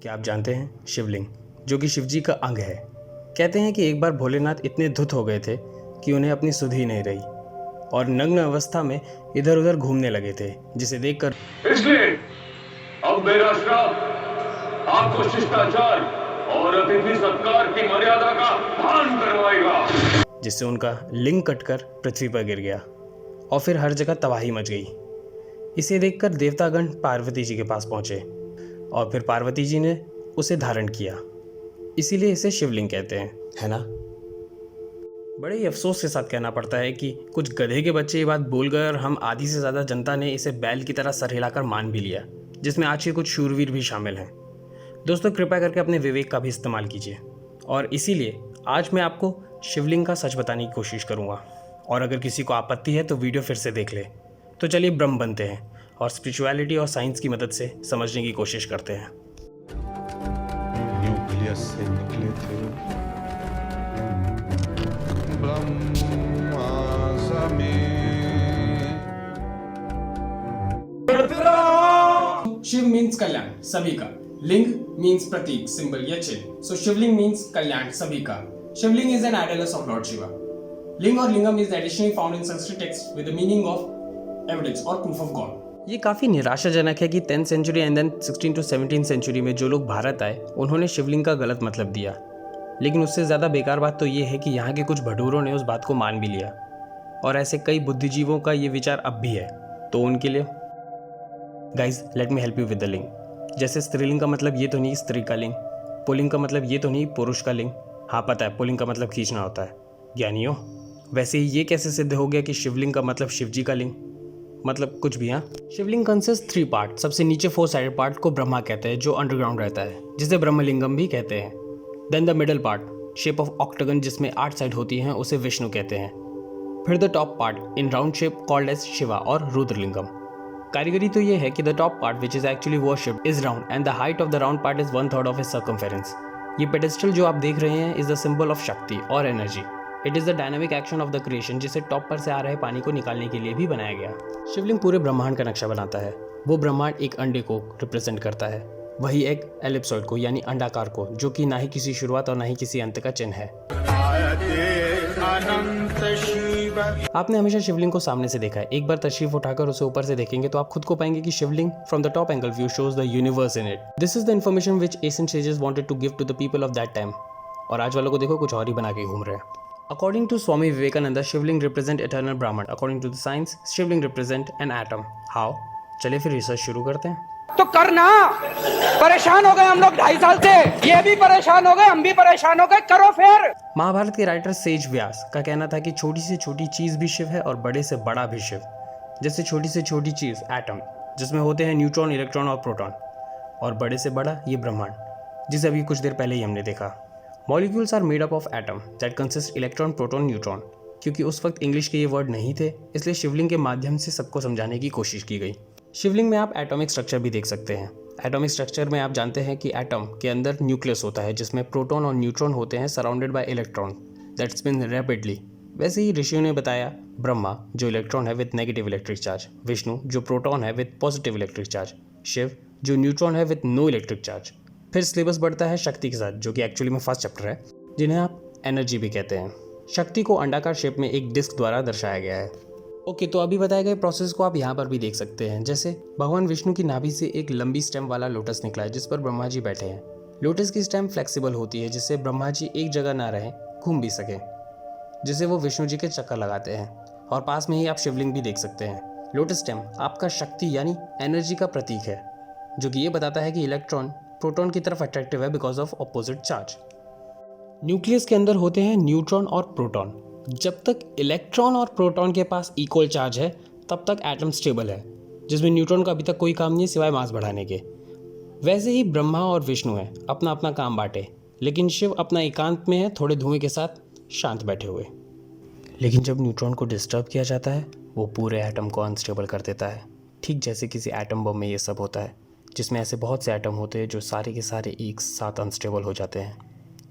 क्या आप जानते हैं शिवलिंग, जो कि शिवजी का अंग है। कहते हैं कि एक बार भोलेनाथ इतने धुत हो गए थे कि उन्हें अपनी सुध ही नहीं रही और नग्न अवस्था में इधर उधर घूमने लगे थे, जिसे देखकर इसलिए अब मेरा श्राप आपको शिष्टाचार और अतिथि सत्कार की मर्यादा का भान करवाएगा। जिससे उनका लिंग कटकर पृथ्वी पर गिर गया और फिर हर जगह तबाही मच गई। इसे देखकर देवतागण पार्वती जी के पास पहुंचे और फिर पार्वती जी ने उसे धारण किया, इसीलिए इसे शिवलिंग कहते हैं, है ना। बड़े ही अफसोस के साथ कहना पड़ता है कि कुछ गधे के बच्चे ये बात बोल गए और हम आधी से ज़्यादा जनता ने इसे बैल की तरह सर हिलाकर मान भी लिया, जिसमें आज के कुछ शूरवीर भी शामिल हैं। दोस्तों, कृपया करके अपने विवेक का भी इस्तेमाल कीजिए और इसीलिए आज मैं आपको शिवलिंग का सच बताने की कोशिश करूँगा। और अगर किसी को आपत्ति है तो वीडियो फिर से देख ले। तो चलिए ब्रह्म बनते हैं और स्पिरिचुअलिटी और साइंस की मदद से समझने की कोशिश करते हैं। न्यूक्लियस से निकले थे ब्रह्मा शिव मीन्स कल्याण, सभी का। लिंग मीन्स प्रतीक, सिंबल या चिन्ह। सो शिवलिंग मीन्स कल्याण, सभी का। Shivling is an idols of Lord Shiva. Ling और lingam is additionally found in Sanskrit text with the meaning of evidence और प्रूफ ऑफ गॉड। ये काफ़ी निराशाजनक है कि 10th century and then 16 to 17 century में जो लोग भारत आए उन्होंने शिवलिंग का गलत मतलब दिया। लेकिन उससे ज़्यादा बेकार बात तो ये है कि यहाँ के कुछ भटूरों ने उस बात को मान भी लिया और ऐसे कई बुद्धिजीवों का ये विचार अब भी है। तो उनके लिए guys let me help you with the लिंग। जैसे स्त्रीलिंग का मतलब ये तो नहीं स्त्री का लिंग, पुल्लिंग का मतलब ये तो नहीं पुरुष का लिंग। हाँ पता है, पुल्लिंग का मतलब खींचना होता है ज्ञानियों। वैसे ही ये कैसे सिद्ध हो गया कि शिवलिंग का मतलब शिवजी का लिंग, मतलब कुछ भी। हाँ, शिवलिंग कंसिस्ट 3 पार्ट। सबसे नीचे 4 साइडेड पार्ट को ब्रह्मा कहते हैं, जो अंडरग्राउंड रहता है, जिसे ब्रह्मलिंगम भी कहते हैं। Then the middle part shape of octagon जिसमें 8 साइड होती हैं, उसे विष्णु कहते हैं। फिर the top part in round shape called as Shiva और रुद्रलिंगम। कारीगरी तो ये है कि the top part which is actually worshipped is round and the height of the round part is 1/3 of his circumference. ये पेडेस्टल जो आप देख रहे हैं इज द सिंबल ऑफ शक्ति और energy. It is the dynamic action of the creation, जिसे top पर से आ रहे पानी को निकालने के लिए भी बनाया गया। शिवलिंग पूरे ब्रह्मांड का नक्शा बनाता है। वो ब्रह्मांड एक अंडे को रिप्रेजेंट करता है, वही एक एलिप्सॉइड को यानी अंडाकार को, जो कि ना ही किसी शुरुआत और ना ही किसी अंत का चिन्ह है। आपने हमेशा शिवलिंग को सामने से देखा है। एक बार तशरीफ उठाकर उसे ऊपर से देखेंगे तो आप खुद को पाएंगे कि Shivling from the top angle view shows the universe in it. This is the information which ancient sages wanted to give to the people of that time. और आज वालों को देखो कुछ और ही बना के घूम रहे हैं। According to Swami Vivekananda, Shivling represent eternal Brahman. According to the science, Shivling represent an atom. How? चलिए फिर रिसर्च शुरू करते हैं। तो करना, परेशान हो गए हम लोग 2.5 साल से, ये भी परेशान हो गए, हम भी परेशान हो गए, करो फिर। महाभारत के राइटर सेज व्यास का कहना था कि छोटी से छोटी चीज भी शिव है और बड़े से बड़ा भी शिव। जैसे छोटी से छोटी चीज एटम, जिसमें होते हैं न्यूट्रॉन, इलेक्ट्रॉन और प्रोटॉन, और बड़े से बड़ा ये ब्रह्मांड, जिसे अभी कुछ देर पहले ही हमने देखा। Molecules are made up of atom that consist electron, proton, neutron. क्योंकि उस वक्त इंग्लिश के ये वर्ड नहीं थे, इसलिए शिवलिंग के माध्यम से सबको समझाने की कोशिश की गई। शिवलिंग में आप एटॉमिक स्ट्रक्चर भी देख सकते हैं। एटॉमिक स्ट्रक्चर में आप जानते हैं कि एटम के अंदर न्यूक्लियस होता है, जिसमें प्रोटॉन और न्यूट्रॉन होते हैं surrounded by electron that spin rapidly. वैसे ही ऋषियों ने बताया, ब्रह्मा जो इलेक्ट्रॉन है with negative electric charge, Vishnu जो प्रोटॉन है with positive electric charge, Shiv जो न्यूट्रॉन है विद नो इलेक्ट्रिक चार्ज। फिर सिलेबस बढ़ता है शक्ति के साथ, जो कि एक्चुअली में फर्स्ट चैप्टर है, जिन्हें आप एनर्जी भी कहते हैं। शक्ति को अंडाकार शेप में एक डिस्क द्वारा दर्शाया गया है। ओके, तो अभी बताए गए प्रोसेस को आप यहाँ पर भी देख सकते हैं। जैसे भगवान विष्णु की नाभि से एक लंबी स्टेम वाला लोटस निकला है, जिस पर ब्रह्मा जी बैठे हैं। लोटस की स्टेम फ्लेक्सिबल होती है, जिससे ब्रह्मा जी एक जगह ना रहें, घूम भी सकें, जिसे वो विष्णु जी के चक्कर लगाते हैं। और पास में ही आप शिवलिंग भी देख सकते हैं। लोटस स्टेम आपका शक्ति यानी एनर्जी का प्रतीक है, जो कि ये बताता है कि इलेक्ट्रॉन प्रोटॉन की तरफ अट्रैक्टिव है because of opposite charge. Nucleus के अंदर होते हैं न्यूट्रॉन और प्रोटॉन। जब तक इलेक्ट्रॉन और प्रोटॉन के पास इक्वल चार्ज है तब तक एटम स्टेबल है, जिसमें न्यूट्रॉन का अभी तक कोई काम नहीं है सिवाय मास बढ़ाने के। वैसे ही ब्रह्मा और विष्णु है अपना अपना काम बांटे, लेकिन शिव अपना एकांत में है, थोड़े धुएं के साथ शांत बैठे हुए। लेकिन जब न्यूट्रॉन को डिस्टर्ब किया जाता है, वो पूरे एटम को अनस्टेबल कर देता है। ठीक जैसे किसी एटम बम में ये सब होता है, जिसमें ऐसे बहुत से एटम होते हैं जो सारे के सारे एक साथ अनस्टेबल हो जाते हैं।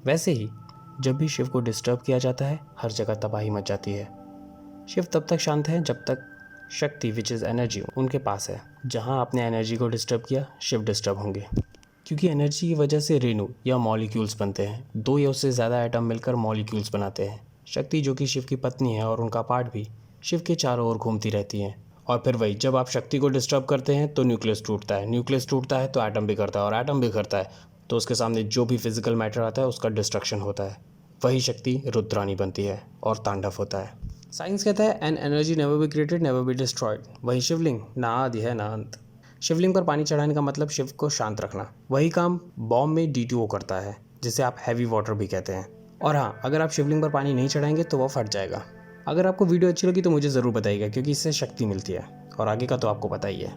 वैसे ही जब भी शिव को डिस्टर्ब किया जाता है, हर जगह तबाही मच जाती है। शिव तब तक शांत है जब तक शक्ति विच इज़ एनर्जी उनके पास है। जहाँ आपने एनर्जी को डिस्टर्ब किया, शिव डिस्टर्ब होंगे, क्योंकि एनर्जी की वजह से रेणु या मॉलिक्यूल्स बनते हैं। 2 या उससे ज़्यादा एटम मिलकर मॉलिक्यूल्स बनाते हैं। शक्ति जो कि शिव की पत्नी है और उनका पार्ट भी शिव के चारों ओर घूमती रहती हैं। और फिर वही, जब आप शक्ति को डिस्टर्ब करते हैं तो न्यूक्लियस टूटता है, न्यूक्लियस टूटता है तो एटम बिखरता है, और एटम बिखरता है तो उसके सामने जो भी फिजिकल मैटर आता है उसका डिस्ट्रक्शन होता है। वही शक्ति रुद्राणी बनती है और तांडव होता है। साइंस कहता है an energy never be created never be destroyed. वही शिवलिंग, ना आदि है ना अंत। शिवलिंग पर पानी चढ़ाने का मतलब शिव को शांत रखना। वही काम बॉम्ब में D2O करता है, जिसे आप हैवी वाटर भी कहते हैं। और हाँ, अगर आप शिवलिंग पर पानी नहीं चढ़ाएंगे तो वह फट जाएगा। अगर आपको वीडियो अच्छी लगी तो मुझे ज़रूर बताइएगा, क्योंकि इससे शक्ति मिलती है, और आगे का तो आपको पता ही है।